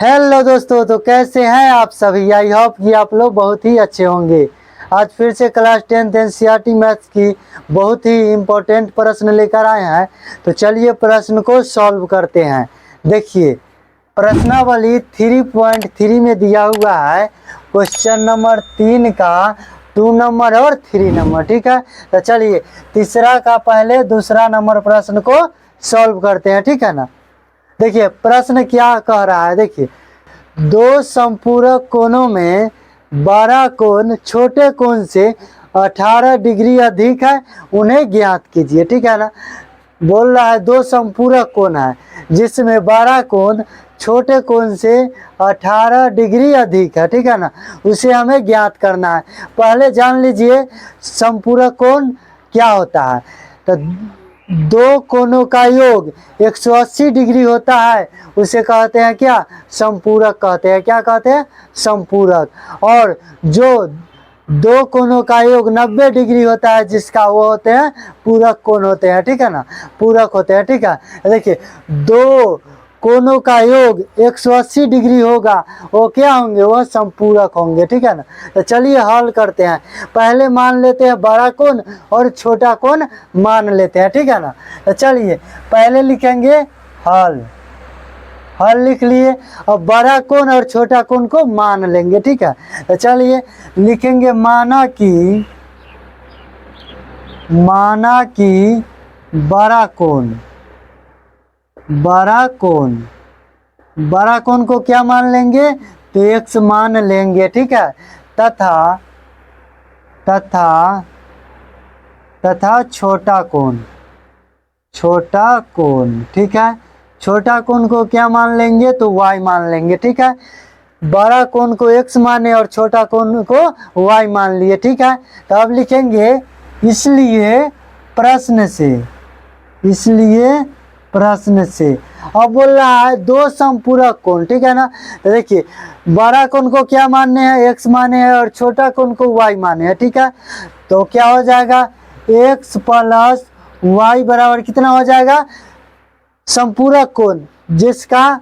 Hello दोस्तों, तो कैसे हैं आप सभी। आई होप कि आप लोग बहुत ही अच्छे होंगे। आज फिर से क्लास 10th एनसीईआरटी मैथ्स की बहुत ही इम्पोर्टेंट प्रश्न लेकर आए हैं। तो चलिए प्रश्न को सॉल्व करते हैं। देखिए प्रश्नावली 3.3 में दिया हुआ है क्वेश्चन नंबर 3 का 2 नंबर और 3 नंबर। ठीक है, तो चलिए तीसरा का पहले दूसरा नंबर प्रश्न को सॉल्व करते हैं। ठीक है ना। देखिए प्रश्न क्या कह रहा है। देखिए दो संपूरक कोणों में बड़ा कोण छोटे कोण से 18 डिग्री अधिक है, उन्हें ज्ञात कीजिए। ठीक है ना। बोल रहा है दो संपूरक कोण है जिसमें बड़ा कोण छोटे कोण से 18 डिग्री अधिक है। ठीक है ना, उसे हमें ज्ञात करना है। पहले जान लीजिए संपूरक कोण क्या होता है। तो दो कोणों का योग 180 डिग्री होता है, उसे कहते हैं क्या, संपूरक कहते हैं। क्या कहते हैं, संपूरक। और जो दो कोणों का योग 90 डिग्री होता है जिसका वो होते हैं पूरक कोण होते हैं। ठीक है ना, पूरक होते हैं। ठीक है, देखिए दो कोणों का योग 180 डिग्री होगा, वो क्या होंगे, वो संपूरक होंगे। ठीक है ना। तो चलिए हल करते हैं। पहले मान लेते हैं बड़ा कोण और छोटा कोण मान लेते हैं। ठीक है ना। तो चलिए पहले लिखेंगे हल। हल लिख लिए। अब बड़ा कोण और छोटा कोण को मान लेंगे। ठीक है, तो चलिए लिखेंगे माना कि बड़ा कोण को क्या मान लेंगे, तो x मान लेंगे। ठीक है, तथा छोटा कोण। ठीक है, छोटा कोण को क्या मान लेंगे, तो y मान लेंगे। ठीक है, बड़ा कोण को x माने और छोटा कोण को y मान लिए। ठीक है, तो अब लिखेंगे इसलिए प्रश्न से। अब बोल रहा है दो संपूरक कोण। ठीक है ना। तो देखिए बड़ा कोण को क्या मानने हैं, x माने हैं और छोटा कोण को y माने हैं। ठीक है, तो क्या हो जाएगा, x प्लस y बराबर कितना हो जाएगा, संपूरक कोण जिसका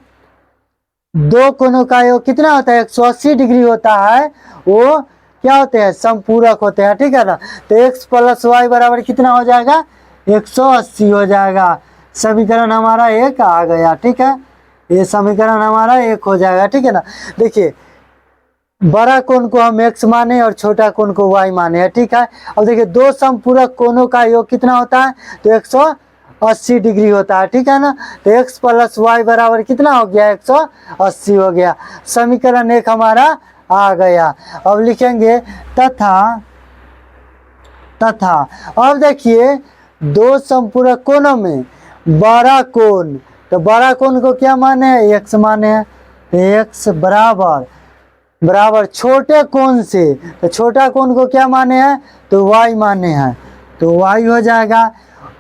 दो कोणों का योग कितना होता है, 180 डिग्री होता है, वो क्या होते हैं, संपूरक होते हैं। ठीक है ना। तो x प्लस वाई बराबर कितना हो जाएगा, 180 हो जाएगा। समीकरण हमारा एक आ गया। ठीक है, ये समीकरण हमारा एक हो जाएगा। ठीक है ना। देखिए बड़ा कोण को हम x माने और छोटा कोण को y माने हैं। ठीक है, अब देखिए दो संपूरक कोणों का योग कितना होता है, तो 180 डिग्री होता है। ठीक है ना। तो x प्लस वाई बराबर कितना हो गया, 180 हो गया। समीकरण एक हमारा आ गया। अब लिखेंगे तथा अब देखिए दो संपूरक कोणों में बड़ा कोण, तो बड़ा कोण को क्या माने हैं, x माने हैं। x बराबर छोटे कोण से, तो छोटा कोण को क्या माने हैं, तो y माने हैं, तो y हो जाएगा।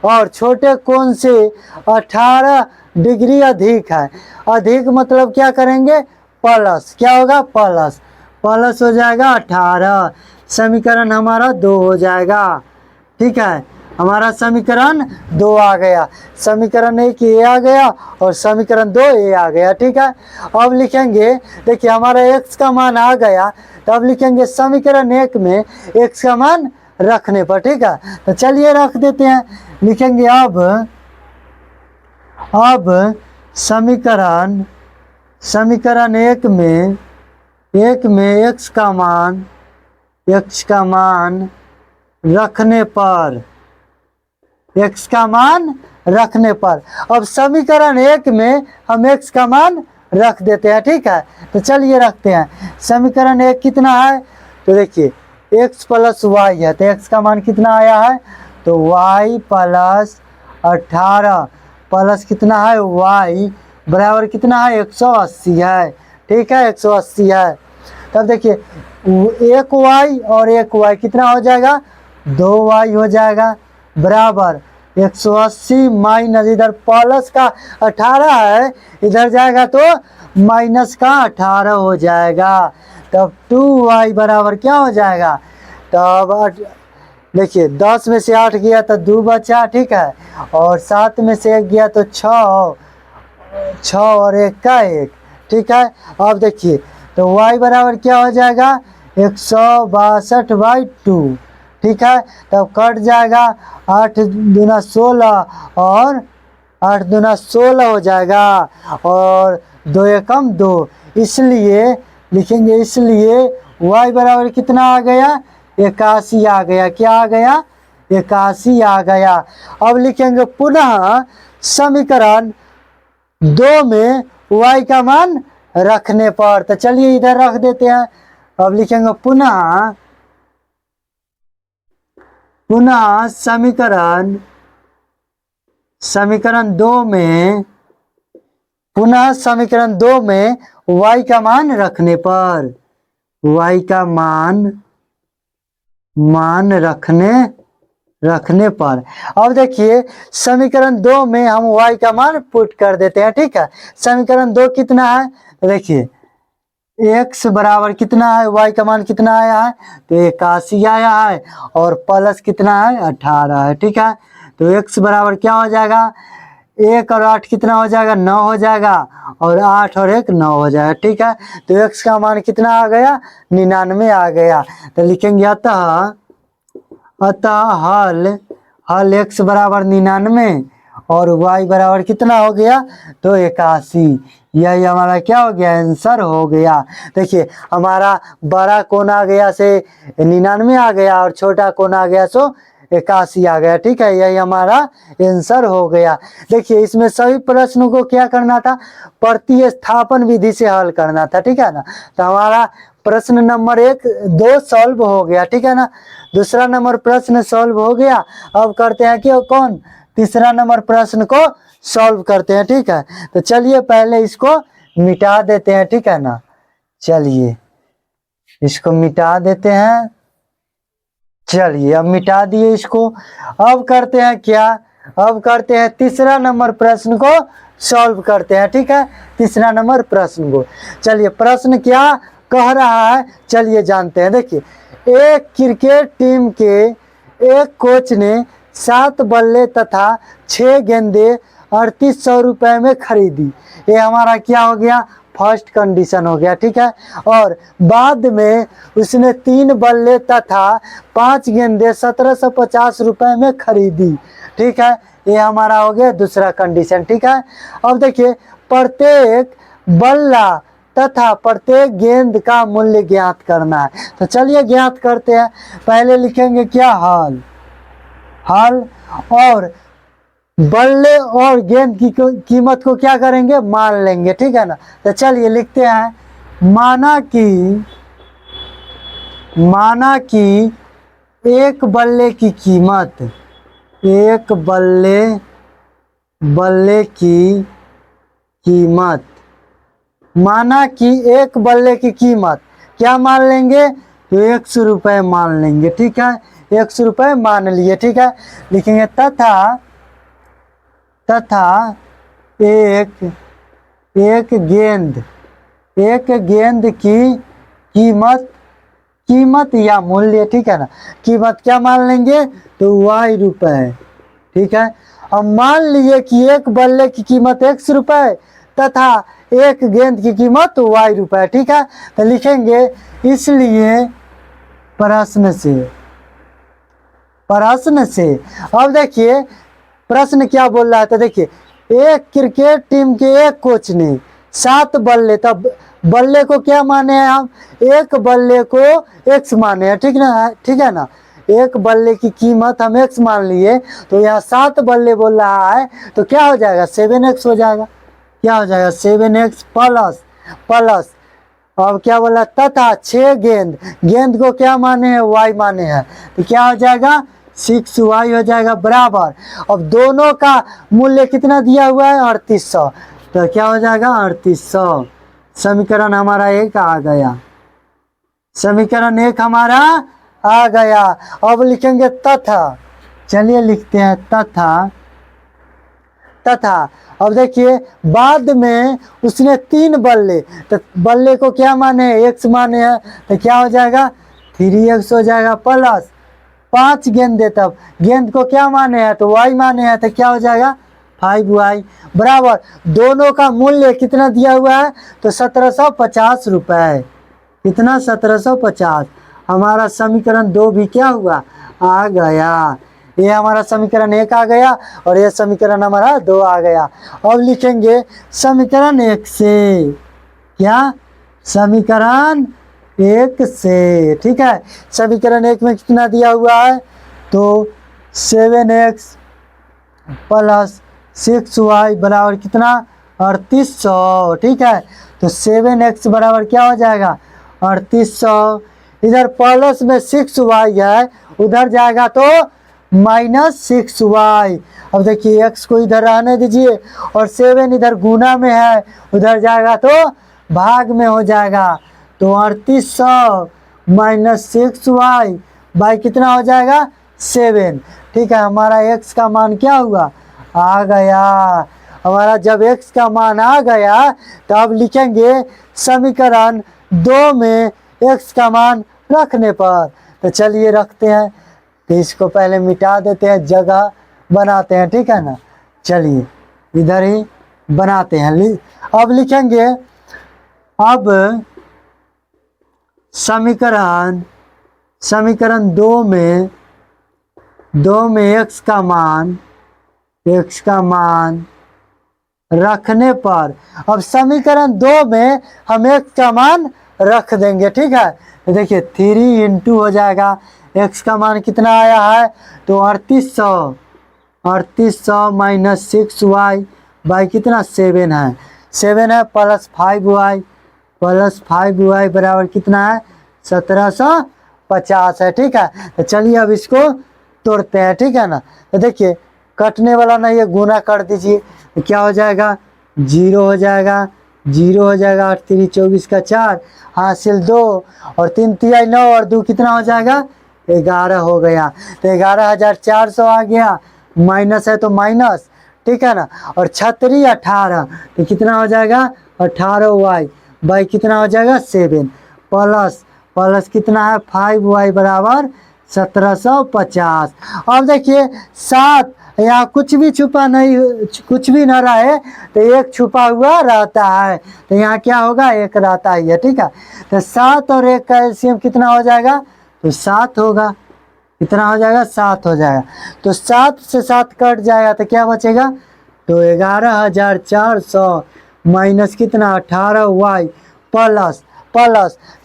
और छोटे कोण से 18 डिग्री अधिक है। अधिक मतलब क्या करेंगे, प्लस, क्या होगा, प्लस हो जाएगा 18। समीकरण हमारा 2 हो जाएगा। ठीक है, हमारा समीकरण 2 आ गया। समीकरण 1 ये आ गया और समीकरण 2 ये आ गया। ठीक है, अब लिखेंगे, देखिए हमारा x का मान आ गया, तो अब लिखेंगे समीकरण 1 में x का मान रखने पर। ठीक है, तो चलिए रख देते हैं। लिखेंगे अब समीकरण 1 में x का मान रखने पर, अब समीकरण 1 में हम x का मान रख देते हैं। ठीक है, तो चलिए रखते हैं। समीकरण 1 कितना है, तो देखिए x प्लस वाई है, तो x का मान कितना आया है, तो y प्लस 18 प्लस कितना है, y बराबर कितना है, 180 है। ठीक है, 180 है। तब देखिए एक y और एक y कितना हो जाएगा, 2y हो जाएगा, बराबर 180 माइनस इधर प्लस का 18 है, इधर जाएगा तो माइनस का 18 हो जाएगा। तब 2y बराबर क्या हो जाएगा, तब देखिए 10 में से 8 गया तो 2 बचा। ठीक है, और 7 में से 1 गया तो 6 और 1 का 1, ठीक है। अब देखिए तो y बराबर क्या हो जाएगा 162/2, ठीक है। तब कट जाएगा 8 दूना 16 और 8 दूना 16 हो जाएगा और 2 एकम 2, इसलिए लिखेंगे, इसलिए y बराबर कितना आ गया 81 आ गया। क्या आ गया 81 आ गया। अब लिखेंगे पुनः समीकरण 2 में y का मान रखने पर, तो चलिए इधर रख देते हैं। अब लिखेंगे पुनः समीकरण 2 में, पुनः समीकरण 2 में y का मान रखने पर, y का मान रखने पर। अब देखिए समीकरण 2 में हम y का मान पुट कर देते हैं, ठीक है। समीकरण 2 कितना है, तो देखिए x बराबर कितना है, y का मान कितना आया है, तो 81 आया है और प्लस कितना है 18 है, ठीक है। तो x बराबर क्या हो जाएगा 1 और 8 कितना हो जाएगा 9 हो जाएगा और 8 और 1 9 हो जाएगा, ठीक है। तो x का मान कितना आ गया 99 आ गया। तो लिखेंगे अतः हल x बराबर 99 और y बराबर कितना हो गया तो 81। यही हमारा क्या हो गया आंसर हो गया। देखिए हमारा बड़ा कोण आ गया से 99 आ गया और छोटा कोण आ गया सो 81 आ गया, ठीक है। यही हमारा आंसर हो गया। देखिए इसमें सभी प्रश्नों को क्या करना था, प्रतिस्थापन विधि से हल करना था, ठीक है ना। तो हमारा प्रश्न नंबर 1 2 सॉल्व हो गया, ठीक है ना। दूसरा नंबर प्रश्न सॉल्व हो गया। अब करते हैं कि कौन तीसरा नंबर प्रश्न को सॉल्व करते हैं, ठीक है। तो चलिए पहले इसको मिटा देते हैं, ठीक है ना। चलिए इसको मिटा देते हैं। चलिए अब मिटा दिए इसको। अब करते हैं क्या, अब करते हैं तीसरा नंबर प्रश्न को सॉल्व करते हैं, ठीक है। तीसरा नंबर प्रश्न को, चलिए प्रश्न क्या कह रहा है चलिए जानते हैं। देखिए एक क्रिकेट टीम के एक कोच ने 7 बल्ले तथा 6 गेंदे 3800 रुपये में खरीदी। ये हमारा क्या हो गया फर्स्ट कंडीशन हो गया, ठीक है। और बाद में उसने 3 बल्ले तथा 5 गेंदे 1750 रुपये में खरीदी, ठीक है। ये हमारा हो गया दूसरा कंडीशन, ठीक है। अब देखिए प्रत्येक बल्ला तथा प्रत्येक गेंद का मूल्य ज्ञात करना है। तो चलिए ज्ञात करते हैं। पहले लिखेंगे क्या हल और बल्ले और गेंद की कीमत को क्या करेंगे मान लेंगे, ठीक है ना। तो चलिए लिखते हैं माना कि एक बल्ले की कीमत, एक बल्ले की कीमत, माना कि एक बल्ले की कीमत क्या मान लेंगे तो 100 रुपये मान लेंगे, ठीक है। 100 रुपये मान लिए, ठीक है। लिखेंगे तथा एक गेंद की कीमत या मूल्य, ठीक है ना। कीमत क्या मान लेंगे तो y रुपये, ठीक है। अब मान लिए कि एक बल्ले की कीमत 100 रुपये तथा एक गेंद की कीमत y रुपये, ठीक है। तो लिखेंगे इसलिए प्रश्न से अब देखिए प्रश्न क्या बोल रहा है। तो देखिए एक क्रिकेट टीम के एक कोच ने 7 बल्ले, तब बल्ले को क्या माने हैं हम, एक बल्ले को x माने हैं, ठीक है ना। एक बल्ले की कीमत हम x मान लिए, तो यहाँ 7 बल्ले बोल रहा है तो क्या हो जाएगा 7x हो जाएगा। क्या हो जाएगा 7x प्लस अब क्या बोला तथा 6 गेंद को क्या माने हैं y माने हैं, तो क्या हो जाएगा 6y हो जाएगा बराबर। अब दोनों का मूल्य कितना दिया हुआ है 3800, तो क्या हो जाएगा 3800। समीकरण हमारा 1 आ गया, समीकरण 1 हमारा आ गया। अब लिखेंगे तथा, चलिए लिखते हैं तथा अब देखिए बाद में उसने 3 बल्ले, तो बल्ले को क्या माने हैं x माने हैं, तो क्या हो जाएगा 3x हो जाएगा प्लस 5 गेंदे, तब गेंद को क्या माने हैं तो y माने हैं, तो क्या हो जाएगा 5y बराबर दोनों का मूल्य कितना दिया हुआ है, तो 1750 रुपये। कितना? 1750। हमारा समीकरण 2 भी क्या हुआ? आ गया। ये हमारा समीकरण 1 आ गया और ये समीकरण हमारा 2 आ गया। अब लिखेंगे समीकरण 1 से। क्या? समीकरण 1 से, ठीक है। समीकरण 1 में कितना दिया हुआ है, तो 7x प्लस 6y बराबर कितना? 3800, ठीक है। तो 7x बराबर क्या हो जाएगा? 3800। इधर प्लस में 6y है, उधर जाएगा तो -6y। अब देखिए x को इधर रहने दीजिए और 7 इधर गुना में है, उधर जाएगा तो भाग में हो जाएगा। तो 3800 -6y बाई कितना हो जाएगा? 7, ठीक है। हमारा x का मान क्या हुआ? आ गया। हमारा जब x का मान आ गया तो अब लिखेंगे समीकरण 2 में x का मान रखने पर। तो चलिए रखते हैं। तो इसको पहले मिटा देते हैं, जगह बनाते हैं, ठीक है ना। चलिए इधर ही बनाते हैं। अब लिखेंगे, अब समीकरण 2 में x का मान रखने पर, अब समीकरण 2 में हम x का मान रख देंगे, ठीक है। तो देखिए 3 इंटू हो जाएगा, x का मान कितना आया है, तो 3800 माइनस 6y बाई कितना? 7 है, 7 है प्लस 5y बराबर कितना है? 1750 है, ठीक है। तो चलिए अब इसको तोड़ते हैं, ठीक है ना। तो देखिए कटने वाला नहीं है, गुना कर दीजिए। तो क्या हो जाएगा? 0 हो जाएगा, 0 हो जाएगा। 8 3 24 का 4 हासिल 2 और 3 3 9 और 2 कितना हो जाएगा? 11 हो गया। तो 11,400 आ गया, माइनस है तो माइनस, ठीक है ना। और 36 18, तो कितना हो जाएगा? 18y बाई कितना हो जाएगा? 7 प्लस कितना है? 5y बराबर 1750। अब देखिए 7, यहाँ कुछ भी छुपा नहीं, कुछ भी ना रहे तो एक छुपा हुआ रहता है, तो यहाँ क्या होगा? 1 रहता ही है, ठीक है। तो 7 और 1 का एलसीएम कितना हो जाएगा? तो 7 होगा। कितना हो जाएगा? 7 हो जाएगा। तो 7 से 7 कट जाएगा तो क्या बचेगा? तो 11,400 माइनस कितना? 18y प्लस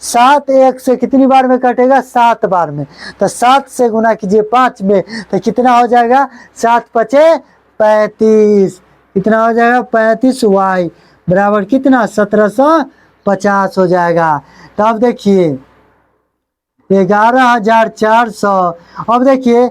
7 1 से कितनी बार में कटेगा? 7 बार में। तो 7 से गुना कीजिए 5 में, तो कितना हो जाएगा? 7 5 35। कितना हो जाएगा? 35y बराबर कितना? 1750 हो जाएगा। तो अब देखिए 11,400। अब देखिए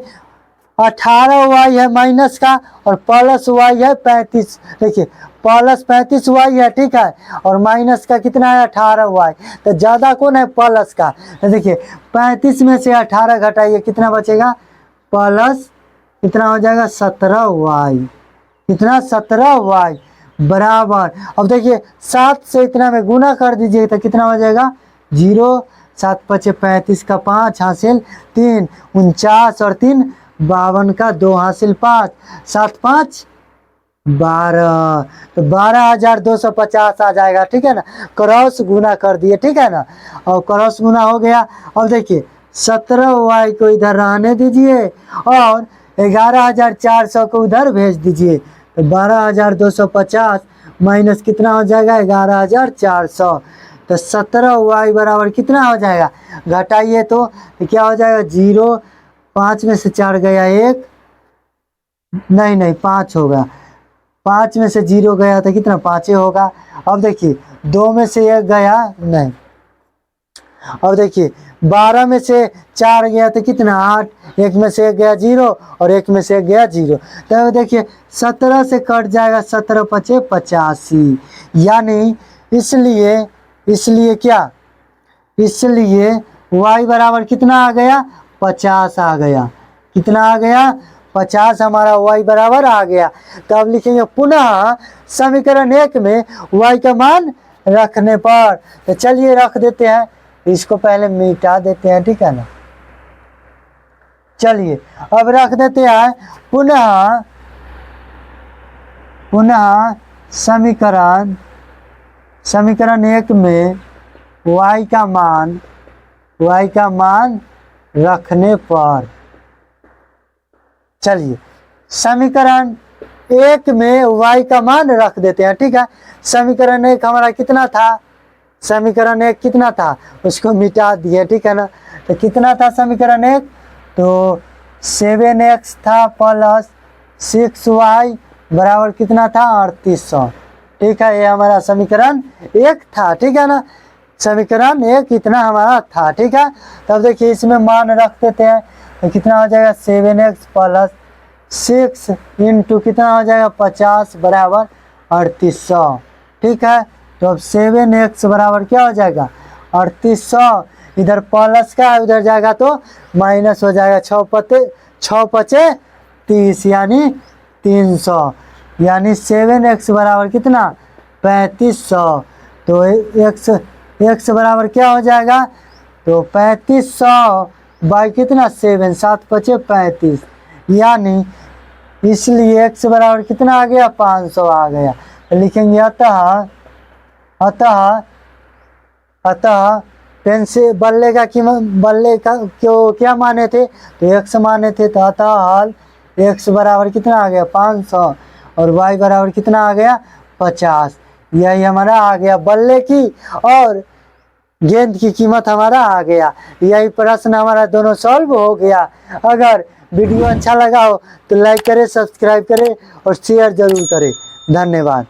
18y है माइनस का और प्लस y है 35। देखिए प्लस 35y है, ठीक है, और माइनस का कितना है? 18y। तो ज़्यादा कौन है? प्लस का। तो देखिए 35 में से 18 घटाइए, कितना बचेगा? प्लस कितना हो जाएगा? 17y। कितना? 17y बराबर। अब देखिए 7 से इतना में गुना कर दीजिए तो कितना हो जाएगा? 0 7 5 35 का 5 हासिल 3 49 और 3 52 का 2 हासिल 5 7 5 12। तो 12,250 आ जाएगा, ठीक है ना। क्रॉस गुना कर दिए, ठीक है ना, और क्रॉस गुना हो गया। अब देखिए 17y को इधर रहने दीजिए और 11,400 को उधर भेज दीजिए। तो 12,250 माइनस कितना हो जाएगा? 11,400। तो 17y बराबर कितना हो जाएगा? घटाइए तो क्या हो जाएगा? 0 5 में से 4 गया 1, नहीं 5 होगा। 5 में से 0 गया तो कितना? 5 होगा। अब देखिए 2 में से 1 गया नहीं। अब देखिए 12 में से 4 गया तो कितना? 8, 1 में से 1 गया 0 और 1 में से 1 गया 0। तो देखिए 17 से कट जाएगा 17 5 85, यानी इसलिए क्या? इसलिए y बराबर कितना आ गया? 50 आ गया। कितना आ गया? 50 हमारा y बराबर आ गया। तो अब लिखेंगे पुनः समीकरण 1 में y का मान रखने पर। तो चलिए रख देते हैं, इसको पहले मिटा देते हैं, ठीक है ना। चलिए अब रख देते हैं पुनः पुनः समीकरण 1 में y का मान रखने पर, चलिए समीकरण 1 में y का मान रख देते हैं। ठीक है, समीकरण 1 हमारा कितना था, समीकरण 1 कितना था, उसको मिटा दिए। ठीक है ना, तो कितना था समीकरण 1, तो 7x था प्लस 6y बराबर कितना था 3800। ठीक है, ये हमारा समीकरण 1 था। ठीक है ना, समीकरण 1 इतना हमारा था। ठीक है, तब देखिए इसमें मान रख देते हैं, तो कितना हो जाएगा 7x प्लस 6 इंटू कितना हो जाएगा 50 बराबर 3800। ठीक है, तो अब 7x बराबर क्या हो जाएगा 3800, इधर प्लस का उधर जाएगा तो माइनस हो जाएगा, 6 पचे 30 यानी 300, यानी 7x बराबर कितना 3500। तो x बराबर क्या हो जाएगा, तो 3500 बाई कितना 7, 7 पचे 35, यानी इसलिए x बराबर कितना आ गया 500 आ गया। तो लिखेंगे अतः पेन से बल्ले का क्यों क्या माने थे, तो x माने थे, तो अतः हल x बराबर कितना आ गया 500 और y बराबर कितना आ गया 50। यही हमारा आ गया बल्ले की और गेंद की कीमत हमारा आ गया। यही प्रश्न हमारा दोनों सॉल्व हो गया। अगर वीडियो अच्छा लगा हो तो लाइक करें, सब्सक्राइब करें और शेयर जरूर करें। धन्यवाद।